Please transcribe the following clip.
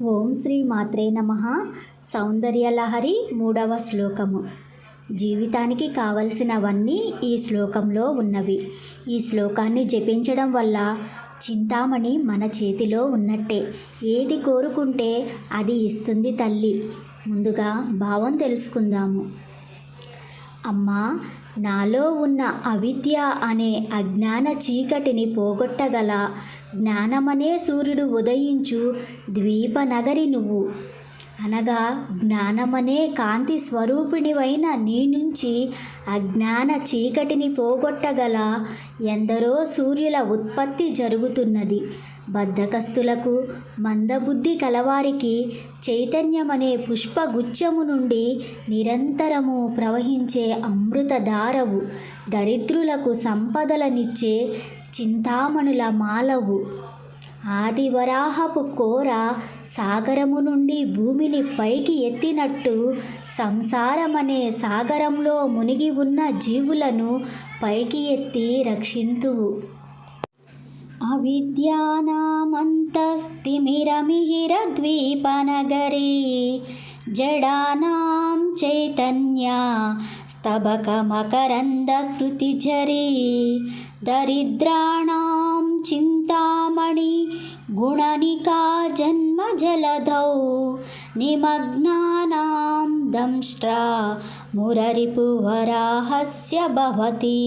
ఓం శ్రీ మాత్రే నమః. సౌందర్యలహరి 3వ శ్లోకము. జీవితానికి కావలసినవన్నీ ఈ శ్లోకంలో ఉన్నవి. ఈ శ్లోకాన్ని జపించడం వల్ల చింతామణి మన చేతిలో ఉన్నట్టే. ఏది కోరుకుంటే అది ఇస్తుంది తల్లి. ముందుగా భావం తెలుసుకుందాము. అమ్మా, నాలో ఉన్న అవిద్య అనే అజ్ఞాన చీకటిని పోగొట్టగల జ్ఞానమనే సూర్యుడు ఉదయించు ద్వీపనగరి నువ్వు. అనగా జ్ఞానమనే కాంతి స్వరూపిణివైన నీ నుంచి అజ్ఞాన చీకటిని పోగొట్టగల ఎందరో సూర్యుల ఉత్పత్తి జరుగుతున్నది. బద్ధకస్తులకు, మందబుద్ధి కలవారికి చైతన్యమనే పుష్పగుచ్ఛము నుండి నిరంతరము ప్రవహించే అమృతధారవు. దరిద్రులకు సంపదలనిచ్చే చింతామణుల మాలవు. ఆదివరాహపు కోర సాగరము నుండి భూమిని పైకి ఎత్తినట్టు సంసారమనే సాగరంలో మునిగి ఉన్న జీవులను పైకి ఎత్తి రక్షింతువు. అవిద్యానామంతస్తిమిరమిహిరద్వీపనగరీ జడానాం చైతన్య స్తబకమకరందశ్రుతిఝరీ దరిద్రాణాం చింతామణి గుణనికా జన్మజలధౌ నిమగ్నానాం దంష్ట్రా మురరిపువరాహస్య భవతి.